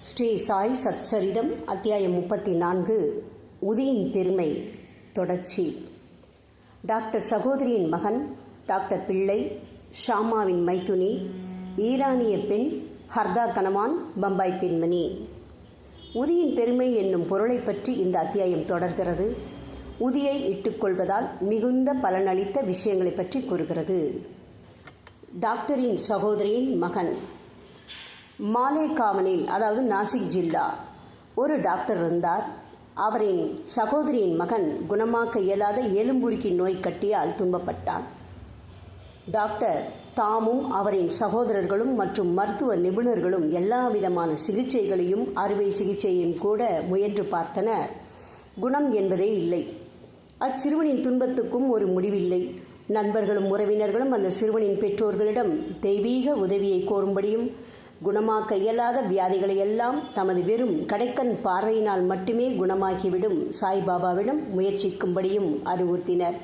ஸ்ரீ சாய் சத்சரிதம் அத்தியாயம் 34 உதியின் பெருமை தொடர்ச்சி. டாக்டர் சகோதரியின் மகன் டாக்டர் பிள்ளை, ஷாமாவின் மைத்துனி, ஈரானிய பெண், ஹர்தா கனவான், பம்பாய் பெண்மணி. உதியின் பெருமை என்னும் பொருளை பற்றி இந்த அத்தியாயம் தொடர்கிறது. உதியை இட்டுக்கொள்வதால் மிகுந்த பலனளித்த விஷயங்களை பற்றி கூறுகிறது. டாக்டரின் சகோதரியின் மகன். மாலேகாவனில், அதாவது நாசிக் ஜில்லா, ஒரு டாக்டர் இருந்தார். அவரின் சகோதரியின் மகன் குணமாக்க இயலாத எலும்புருக்கி நோய் கட்டியால் துன்பப்பட்டான். டாக்டர் தாமும் அவரின் சகோதரர்களும் மற்றும் மருத்துவ நிபுணர்களும் எல்லா விதமான சிகிச்சைகளையும் அறுவை சிகிச்சையையும் கூட முயன்று பார்த்தனர். குணம் என்பதே இல்லை. அச்சிறுவனின் துன்பத்துக்கும் ஒரு முடிவில்லை. நண்பர்களும் உறவினர்களும் அந்த சிறுவனின் பெற்றோர்களிடம் தெய்வீக உதவியை கோரும்படியும் குணமாக்க இயலாத வியாதிகளை எல்லாம் தமது வெறும் கடைக்கண் பார்வையினால் மட்டுமே குணமாக்கிவிடும் சாய்பாபாவிடம் முயற்சிக்கும்படியும் அறிவுறுத்தினர்.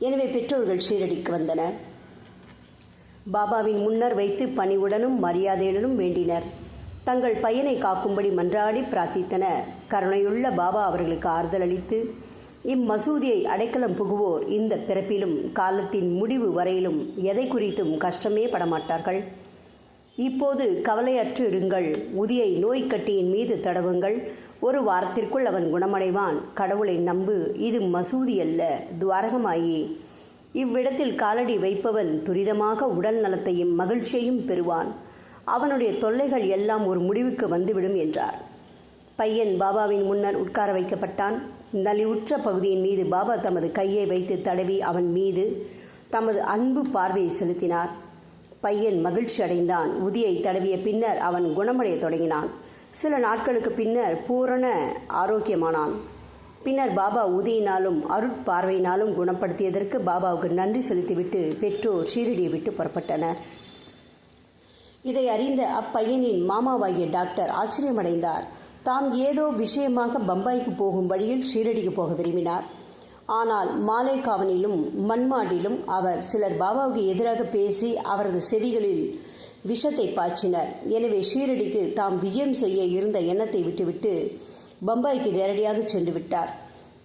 எனவே பெற்றோர்கள் ஷீரடிக்கு வந்தனர். பாபாவின் முன்னர் வைத்து பணிவுடனும் மரியாதையுடனும் வேண்டினர். தங்கள் பையனை காக்கும்படி மன்றாடி பிரார்த்தித்தனர். கருணையுள்ள பாபா அவர்களுக்கு ஆறுதல் அளித்து, இம்மசூதியை அடைக்கலம் புகுவோர் இந்த பிறப்பிலும் காலத்தின் முடிவு வரையிலும் எதை குறித்தும் கஷ்டமே படமாட்டார்கள். இப்போது கவலையற்று இருங்கள். உதியை நோய் கட்டியின் மீது தடவுங்கள். ஒரு வாரத்திற்குள் அவன் குணமடைவான். கடவுளை நம்பு. இது மசூதி அல்ல, துவாரகமாயி. இவ்விடத்தில் காலடி வைப்பவன் துரிதமாக உடல் நலத்தையும் மகிழ்ச்சியையும் பெறுவான். அவனுடைய தொல்லைகள் எல்லாம் ஒரு முடிவுக்கு வந்துவிடும் என்றார். பையன் பாபாவின் முன்னர் உட்கார வைக்கப்பட்டான். நலிவுற்ற பகுதியின் மீது பாபா தமது கையை வைத்து தடவி அவன் மீது தமது அன்பு பார்வையை செலுத்தினார். பையன் மகிழ்ச்சி அடைந்தான். உதியை தடவிய பின்னர் அவன் குணமடைய தொடங்கினான். சில நாட்களுக்கு பின்னர் பூரண ஆரோக்கியமானான். பின்னர் பாபா உதியினாலும் அருட்பார்வையினாலும் குணப்படுத்தியதற்கு பாபாவுக்கு நன்றி செலுத்திவிட்டு பெற்றோர் ஷீரடியை விட்டு புறப்பட்டனர். இதை அறிந்த அப்பையனின் மாமாவாகிய டாக்டர் ஆச்சரியமடைந்தார். தாம் ஏதோ விஷயமாக பம்பாய்க்கு போகும் வழியில் ஷீரடிக்கு போக விரும்பினார். ஆனால் மாலேகாவனிலும் மன்மாடிலும் அவர் சிலர் பாபாவுக்கு எதிராக பேசி அவரது செவிகளில் விஷத்தை பாய்ச்சினர். எனவே ஷீரடிக்கு தாம் விஜயம் செய்ய இருந்த எண்ணத்தை விட்டுவிட்டு பம்பாய்க்கு நேரடியாக சென்று விட்டார்.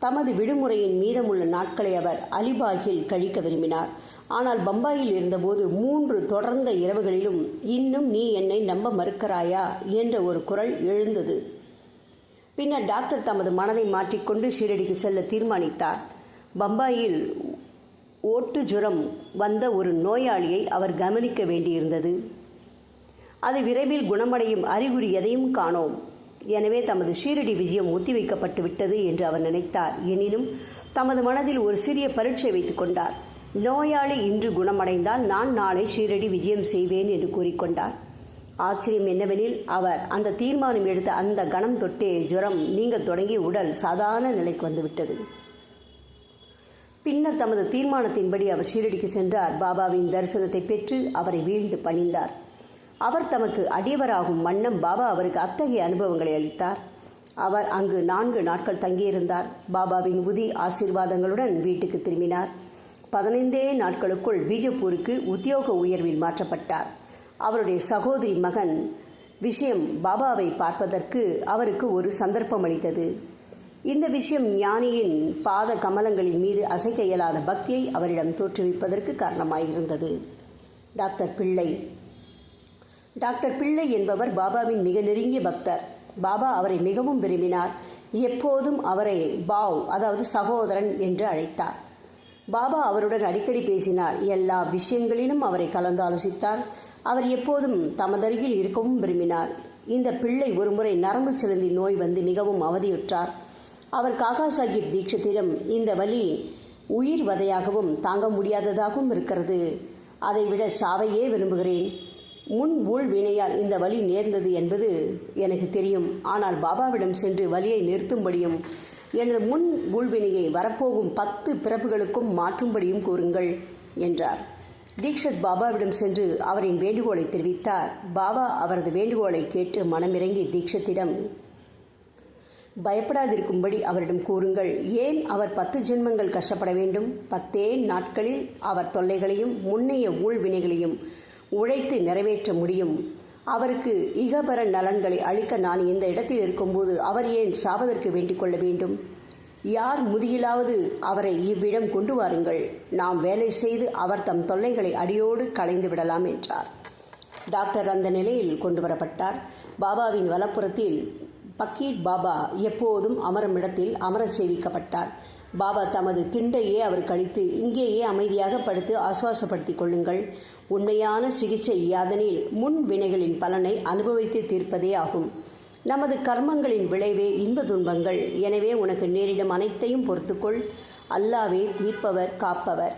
தமது விடுமுறையின் மீதமுள்ள நாட்களை அவர் அலிபாகில் கழிக்க விரும்பினார். ஆனால் பம்பாயில் இருந்தபோது 3 தொடர்ந்த இரவுகளிலும் இன்னும் நீ என்னை நம்ப மறுக்கிறாயா என்ற ஒரு குரல் எழுந்தது. பின்னர் டாக்டர் தமது மனதை மாற்றிக்கொண்டு ஷீரடிக்கு செல்ல தீர்மானித்தார். பம்பாயில் ஓட்டு ஜுரம் வந்த ஒரு நோயாளியை அவர் கவனிக்க வேண்டியிருந்தது. அது விரைவில் குணமடையும் அறிகுறி எதையும் காணோம். எனவே தமது ஷீரடி விஜயம் ஒத்திவைக்கப்பட்டு விட்டது என்று அவர் நினைத்தார். எனினும் தமது மனதில் ஒரு சிறிய பரீட்சை வைத்துக் கொண்டார். நோயாளி இன்று குணமடைந்தால் நான் நாளை ஷீரடி விஜயம் செய்வேன் என்று கூறிக்கொண்டார். ஆச்சரியம் என்னவெனில், அவர் அந்த தீர்மானம் எடுத்த அந்த கணம் தொட்டே ஜுரம் நீங்க தொடங்கி உடல் சாதாரண நிலைக்கு வந்துவிட்டது. பின்னர் தமது தீர்மானத்தின்படி அவர் ஷீரடிக்கு சென்றார். பாபாவின் தரிசனத்தை பெற்று அவரை வீழ்ந்து பணிந்தார். அவர் தமக்கு அடியவராகும் வண்ணம் பாபா அவருக்கு அத்தகைய அனுபவங்களை அளித்தார். அவர் அங்கு 4 நாட்கள் தங்கியிருந்தார். பாபாவின் உதி ஆசீர்வாதங்களுடன் வீட்டுக்கு திரும்பினார். 15 நாட்களுக்குள் பீஜப்பூருக்கு உத்தியோக உயர்வில் மாற்றப்பட்டார். அவருடைய சகோதரி மகன் விஷயம் பாபாவை பார்ப்பதற்கு அவருக்கு ஒரு சந்தர்ப்பம் அளித்தது. இந்த விஷயம் ஞானியின் பாத கமலங்களின் மீது அசைக்க இயலாத பக்தியை அவரிடம் தோற்றுவிப்பதற்கு காரணமாயிருந்தது. டாக்டர் பிள்ளை. டாக்டர் பிள்ளை என்பவர் பாபாவின் மிக நெருங்கிய பக்தர். பாபா அவரை மிகவும் விரும்பினார். எப்போதும் அவரை பாவ், அதாவது சகோதரன் என்று அழைத்தார். பாபா அவருடன் அடிக்கடி பேசினார். எல்லா விஷயங்களிலும் அவரை கலந்து ஆலோசித்தார். அவர் எப்போதும் தமதருகில் இருக்கவும் விரும்பினார். இந்த பிள்ளை ஒருமுறை நரம்பு சிலந்தி நோய் வந்து மிகவும் அவதியுற்றார். அவர் காகா சாஹிப் தீட்சித்திடம், இந்த வலி உயிர் வதையாகவும் தாங்க முடியாததாகவும் இருக்கிறது. அதைவிட சாவையே விரும்புகிறேன். முன் ஊழ் வினையால் இந்த வலி நேர்ந்தது என்பது எனக்கு தெரியும். ஆனால் பாபாவிடம் சென்று வலியை நிறுத்தும்படியும் எனது முன் ஊழ்வினையை வரப்போகும் 10 பிறப்புகளுக்கும் மாற்றும்படியும் கூறுங்கள் என்றார். தீக்ஷத் பாபாவிடம் சென்று அவரின் வேண்டுகோளை தெரிவித்தார். பாபா அவரது வேண்டுகோளை கேட்டு மனமிறங்கி தீக்ஷத்திடம், பயப்படாதிருக்கும்படி அவரிடம் கூறுங்கள். ஏன் அவர் 10 ஜென்மங்கள் கஷ்டப்பட வேண்டும்? 10 நாட்களில் அவர் தொல்லைகளையும் முன்னைய ஊழ்வினைகளையும் உழைத்து நிறைவேற்ற முடியும். அவருக்கு இகபர நலன்களை அளிக்க நான் இந்த இடத்தில் இருக்கும்போது அவர் ஏன் சாவதற்கு வேண்டிக் கொள்ள வேண்டும்? யார் முதுகிலாவது அவரை இவ்விடம் கொண்டு வாருங்கள். நாம் வேலை செய்து அவர் தம் தொல்லைகளை அடியோடு களைந்து விடலாம் என்றார். டாக்டர் அந்த நிலையில் கொண்டு வரப்பட்டார். பாபாவின் வலப்புறத்தில் பக்கீர் பாபா எப்போதும் அமரும் இடத்தில் அமரச் செய்விக்கப்பட்டார். பாபா தமது திண்டையே அவர் கழித்து, இங்கேயே அமைதியாக படுத்து ஆசுவாசப்படுத்திக் கொள்ளுங்கள். உண்மையான சிகிச்சை யாதெனில் முன் வினைகளின் பலனை அனுபவித்து தீர்ப்பதே ஆகும். நமது கர்மங்களின் விளைவே இன்ப துன்பங்கள். எனவே உனக்கு நேரிடும் அனைத்தையும் பொறுத்துக்கொள். அல்லாவே தீர்ப்பவர், காப்பவர்.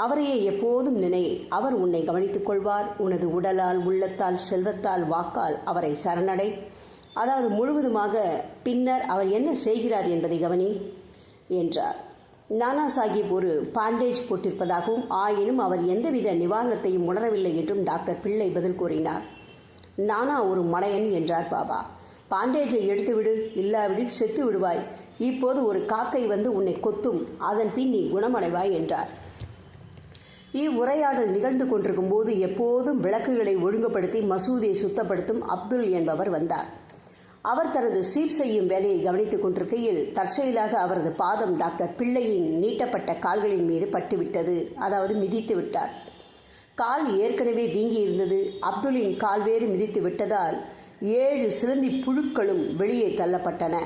அவரையே எப்போதும் நினை. அவர் உன்னை கவனித்துக் கொள்வார். உனது உடலால், உள்ளத்தால், செல்வத்தால், வாக்கால் அவரை சரணடை. அதாவது முழுவதுமாக. பின்னர் அவர் என்ன செய்கிறார் என்பதை கவனி என்றார். நானா சாஹிப் ஒரு பாண்டேஜ் போட்டிருப்பதாகவும், ஆயினும் அவர் எந்தவித நிவாரணத்தையும் உணரவில்லை என்றும் டாக்டர் பிள்ளை பதில் கூறினார். நானா ஒரு மடையன் என்றார் பாபா. பாண்டேஜை எடுத்துவிடு, இல்லாவிடில் செத்து விடுவாய். இப்போது ஒரு காக்கை வந்து உன்னை கொத்தும், அதன் பின் நீ குணமடைவாய் என்றார். இவ்வுரையாடல் நிகழ்ந்து கொண்டிருக்கும் போது எப்போதும் விளக்குகளை ஒழுங்குபடுத்தி மசூதியை சுத்தப்படுத்தும் அப்துல் என்பவர் வந்தார். அவர் தனது சீர் செய்யும் வேலையை கவனித்துக் கொண்டிருக்கையில் தற்செயலாக அவரது பாதம் டாக்டர் பிள்ளையின் நீட்டப்பட்ட கால்களின் மீது பட்டுவிட்டது. அதாவது மிதித்து விட்டார். கால் ஏற்கனவே வீங்கி இருந்தது. அப்துலின் கால் வேறு மிதித்து விட்டதால் 7 சிலந்தி புழுக்களும் வெளியே தள்ளப்பட்டன.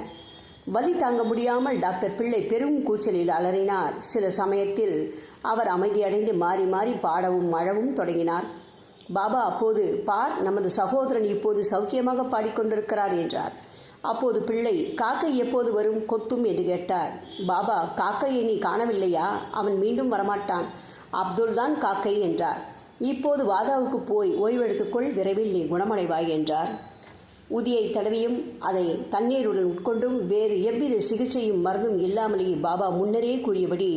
வலி தாங்க முடியாமல் டாக்டர் பிள்ளை பெரும் கூச்சலில் அலறினார். சில சமயத்தில் அவர் அமைதியடைந்து மாறி மாறி பாடவும் அழவும் தொடங்கினார். பாபா அப்போது, பார், நமது சகோதரன் இப்போது சௌக்கியமாக பாடிக்கொண்டிருக்கிறார் என்றார். அப்போது பிள்ளை, காக்கை எப்போது வரும், கொத்தும் என்று கேட்டார். பாபா, காக்கையை நீ காணவில்லையா? அவன் மீண்டும் வரமாட்டான். அப்துல் தான் காக்கை என்றார். இப்போது வாதாவுக்கு போய் ஓய்வெடுத்துக்கொள், விரைவில் நீ குணமடைவாய் என்றார். உதியை தடவியும் அதை தண்ணீருடன் உட்கொண்டும் வேறு எவ்வித சிகிச்சையும் மருந்தும் இல்லாமலேயே பாபா முன்னரே கூறியபடி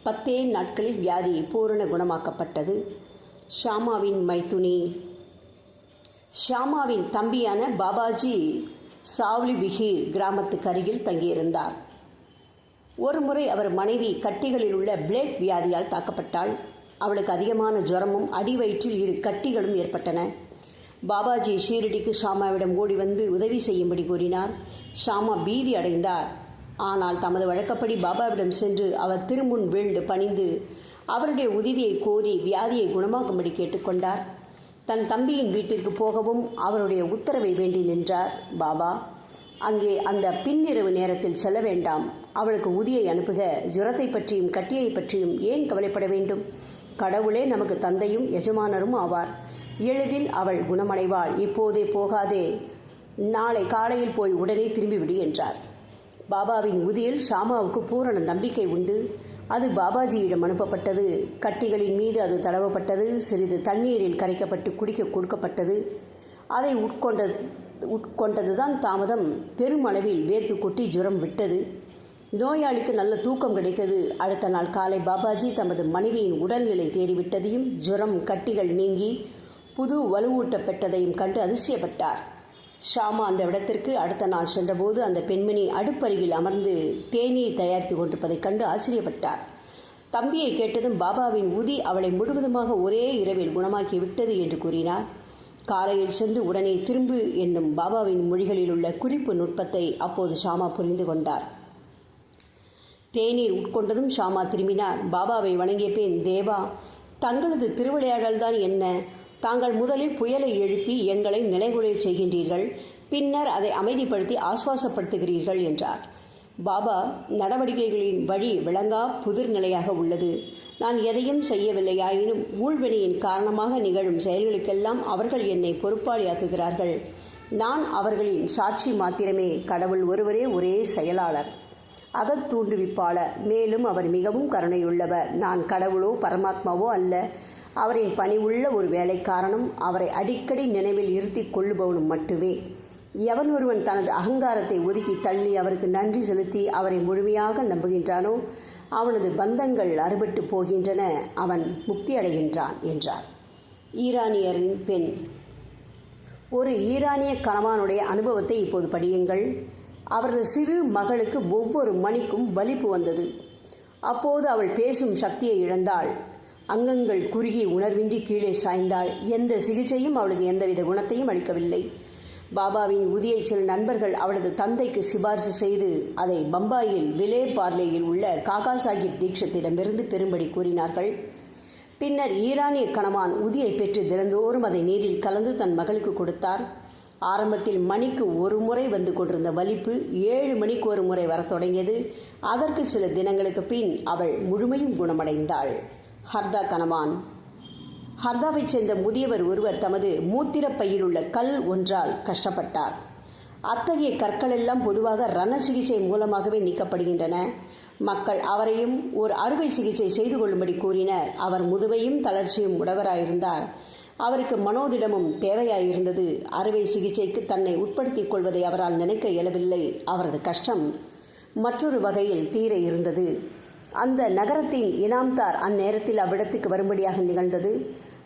10 நாட்களில் வியாதி பூரண குணமாக்கப்பட்டது. ஷாமாவின் மைத்துனி. ஷாமாவின் தம்பியான பாபாஜி சாவ்லி பிஹீர் கிராமத்துக்கு அருகில் தங்கியிருந்தார். ஒருமுறை அவர் மனைவி கட்டிகளில் உள்ள பிளேக் வியாதியால் தாக்கப்பட்டாள். அவளுக்கு அதிகமான ஜுரமும் அடிவயிற்றில் 2 கட்டிகளும் ஏற்பட்டன. பாபாஜி ஷீரடிக்கு ஷாமாவிடம் ஓடி வந்து உதவி செய்யும்படி கூறினார். ஷாமா பீதி அடைந்தார். ஆனால் தமது வழக்கப்படி பாபாவிடம் சென்று அவர் திருமுன் வீழ்ந்து பணிந்து அவருடைய உதவியை கோரி வியாதியை குணமாக்கும்படி கேட்டுக்கொண்டார். தன் தம்பியின் வீட்டிற்கு போகவும் அவருடைய உத்தரவை வேண்டி நின்றார். பாபா, அங்கே அந்த பின்னிரவு நேரத்தில் செல்ல வேண்டாம். அவளுக்கு உதியை அனுப்புக. ஜுரத்தை பற்றியும் கட்டியை பற்றியும் ஏன் கவலைப்பட வேண்டும்? கடவுளே நமக்கு தந்தையும் எஜமானரும் ஆவார். எளிதில் அவள் குணமடைவாள். இப்போதே போகாதே, நாளை காலையில் போய் உடனே திரும்பிவிடு என்றார். பாபாவின் உதியில் ஷாமாவுக்கு பூரண நம்பிக்கை உண்டு. அது பாபாஜியிடம் அனுப்பப்பட்டது. கட்டிகளின் மீது அது தடவப்பட்டது. சிறிது தண்ணீரில் கரைக்கப்பட்டு குடிக்க கொடுக்கப்பட்டது. அதை உட்கொண்டதுதான் தாமதம். பெருமளவில் வேர்த்து கொட்டி ஜுரம் விட்டது. நோயாளிக்கு நல்ல தூக்கம் கிடைத்தது. அடுத்த நாள் காலை பாபாஜி தமது மனைவியின் உடல்நிலை தேறிவிட்டதையும் ஜுரம் கட்டிகள் நீங்கி புது வலுவூட்டப்பட்டதையும் கண்டு அதிசயப்பட்டார். ஷாமா அந்த இடத்திற்கு அடுத்த நாள் சென்றபோது அந்த பெண்மணி அடுப்பருகில் அமர்ந்து தேநீர் தயாரித்து கொண்டிருப்பதைக் கண்டு ஆச்சரியப்பட்டார். தம்பியை கேட்டதும் பாபாவின் உதி அவளை முழுவதுமாக ஒரே இரவில் குணமாக்கி விட்டது என்று கூறினார். காலையில் சென்று உடனே திரும்பு என்னும் பாபாவின் மொழிகளில் உள்ள குறிப்பு நுட்பத்தை அப்போது ஷாமா புரிந்து கொண்டார். தேநீர் உட்கொண்டதும் ஷாமா திரும்பினார். பாபாவை வணங்கிய பின், தேவா, தங்களது திருவிளையாடல்தான் என்ன? தாங்கள் முதலில் புயலை எழுப்பி எங்களை நிலைகுலைய செய்கின்றீர்கள், பின்னர் அதை அமைதிப்படுத்தி ஆசுவாசப்படுத்துகிறீர்கள் என்றார். பாபா, நடவடிக்கைகளின் வழி விளங்கா புதிர் நிலையாக உள்ளது. நான் எதையும் செய்யவில்லையாயினும் ஊழ்வினையின் காரணமாக நிகழும் செயல்களுக்கெல்லாம் அவர்கள் என்னை பொறுப்பாளியாக்குகிறார்கள். நான் அவர்களின் சாட்சி மாத்திரமே. கடவுள் ஒருவரே ஒரே செயலாளர், அகத்தூண்டுவிப்பாளர். மேலும் அவர் மிகவும் கருணையுள்ளவர். நான் கடவுளோ பரமாத்மாவோ அல்ல. அவரின் பணிவுள்ள ஒரு வேலைக்காரனும் அவரை அடிக்கடி நினைவில் இருத்தி கொள்ளுபவனும் மட்டுமே. எவன் ஒருவன் தனது அகங்காரத்தை ஒதுக்கி தள்ளி அவருக்கு நன்றி செலுத்தி அவரை முழுமையாக நம்புகின்றானோ அவனது பந்தங்கள் அறுபட்டு போகின்றன, அவன் முக்தி அடைகின்றான் என்றார். ஈரானியரின் பெண். ஒரு ஈரானிய கணவானுடைய அனுபவத்தை இப்போது படியுங்கள். அவரது சிறு மகளுக்கு ஒவ்வொரு மணிக்கும் வலிப்பு வந்தது. அப்போது அவள் பேசும் சக்தியை இழந்தாள். அங்கங்கள் குறுகி உணர்வின்றி கீழே சாய்ந்தாள். எந்த சிகிச்சையும் அவளுக்கு எந்தவித குணத்தையும் அளிக்கவில்லை. பாபாவின் உதியை சில நண்பர்கள் அவளது தந்தைக்கு சிபாரிசு செய்து அதை பம்பாயில் விலே பார்லேயில் உள்ள காகா சாஹிப் தீக்ஷத்திடமிருந்து பெறும்படி கூறினார்கள். பின்னர் ஈரானிய கணவான் உதியை பெற்று தினந்தோறும் அதை நீரில் கலந்து தன் மகளுக்கு கொடுத்தார். ஆரம்பத்தில் மணிக்கு ஒரு முறை வந்து கொண்டிருந்த வலிப்பு 7 மணிக்கு ஒரு முறை வரத் தொடங்கியது. அதற்கு சில தினங்களுக்கு பின் அவள் முழுமையும் குணமடைந்தாள். ஹர்தா கணவான். ஹர்தாவைச் சேர்ந்த முதியவர் ஒருவர் தமது மூத்திரப்பையில் உள்ள கல் ஒன்றால் கஷ்டப்பட்டார். அத்தகைய கற்கள் எல்லாம் பொதுவாக ரண சிகிச்சை மூலமாகவே நீக்கப்படுகின்றன. மக்கள் அவரையும் ஒரு அறுவை சிகிச்சை செய்து கொள்ளும்படி கூறினர். அவர் முதுமையும் தளர்ச்சியும் உடையவராயிருந்தார். அவருக்கு மனோதிடமும் தேவையாயிருந்தது. அறுவை சிகிச்சைக்கு தன்னை உட்படுத்திக் கொள்வதை அவரால் நினைக்க இயலவில்லை. அவரது கஷ்டம் மற்றொரு வகையில் தீர இருந்தது. அந்த நகரத்தின் இனாம்தார் அந்நேரத்தில் அவ்விடத்துக்கு வரும்படியாக நிகழ்ந்தது.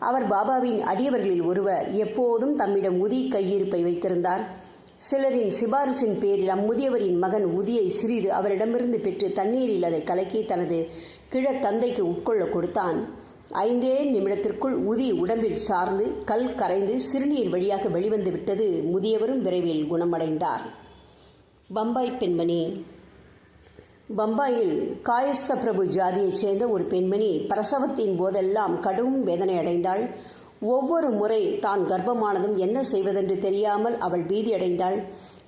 அவர் பாபாவின் அடியவர்களில் ஒருவர். எப்போதும் தம்மிடம் உதி கையிருப்பை வைத்திருந்தார். சிலரின் சிபாரிசின் பேரில் அம்முதியவரின் மகன் உதியை சிறிது அவரிடமிருந்து பெற்று தண்ணீரில் அதை கலக்கி தனது கிழத்தந்தைக்கு உட்கொள்ள கொடுத்தான். 5 நிமிடத்திற்குள் உதி உடம்பில் சார்ந்து கல் கரைந்து சிறுநீர் வழியாக வெளிவந்து விட்டது. முதியவரும் விரைவில் குணமடைந்தார். பம்பாய் பெண்மணி. பம்பாயில் காயஸ்த பிரபு ஜாதியைச் சேர்ந்த ஒரு பெண்மணி பிரசவத்தின் போதெல்லாம் கடும் வேதனை அடைந்தாள். ஒவ்வொரு முறை தான் கர்ப்பமானதும் என்ன செய்வதென்று தெரியாமல் அவள் பீதியடைந்தாள்.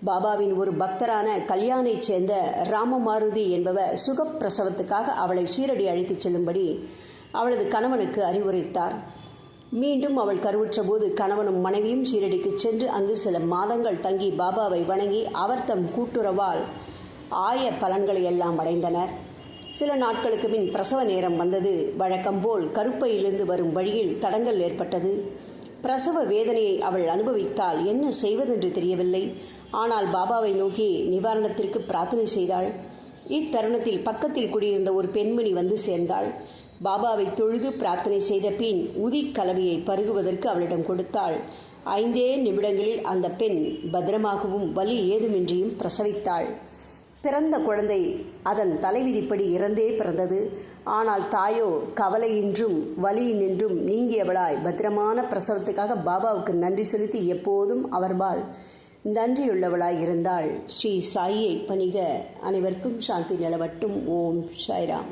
பாபாவின் ஒரு பக்தரான கல்யாணைச் சேர்ந்த ராமமாருதி என்பவர் சுகப்பிரசவத்துக்காக அவளை ஷீரடி அழைத்துச் செல்லும்படி அவளது கணவனுக்கு அறிவுரைத்தார். மீண்டும் அவள் கருவுற்ற போது கணவனும் மனைவியும் ஷீரடிக்கு சென்று அங்கு சில மாதங்கள் தங்கி பாபாவை வணங்கி அவர் தம் கூட்டுறவால் ஆய பலன்களை எல்லாம் அடைந்தனர். சில நாட்களுக்கு பின் பிரசவ நேரம் வந்தது. வழக்கம்போல் கருப்பையிலிருந்து வரும் வழியில் தடங்கல் ஏற்பட்டது. பிரசவ வேதனையை அவள் அனுபவித்தால் என்ன செய்வதென்று தெரியவில்லை. ஆனால் பாபாவை நோக்கி நிவாரணத்திற்கு பிரார்த்தனை செய்தாள். இத்தருணத்தில் பக்கத்தில் குடியிருந்த ஒரு பெண்மணி வந்து சேர்ந்தாள். பாபாவை தொழுது பிரார்த்தனை செய்த பின் உதி கலவையை பருகுவதற்கு அவளிடம் கொடுத்தாள். 5 நிமிடங்களில் அந்த பெண் பத்திரமாகவும் வலி ஏதுமின்றியும் பிரசவித்தாள். பிறந்த குழந்தை அதன் தலைவிதிப்படி இறந்தே பிறந்தது. ஆனால் தாயோ கவலையின்றும் வலியினின்றும் நீங்கியவளாய் பத்திரமான பிரசவத்துக்காக பாபாவுக்கு நன்றி செலுத்தி எப்போதும் அவர்பால் நன்றியுள்ளவளாய் இருந்தாள். ஸ்ரீ சாயியை பணிக. அனைவருக்கும் சாந்தி நிலவட்டும். ஓம் சாய்ராம்.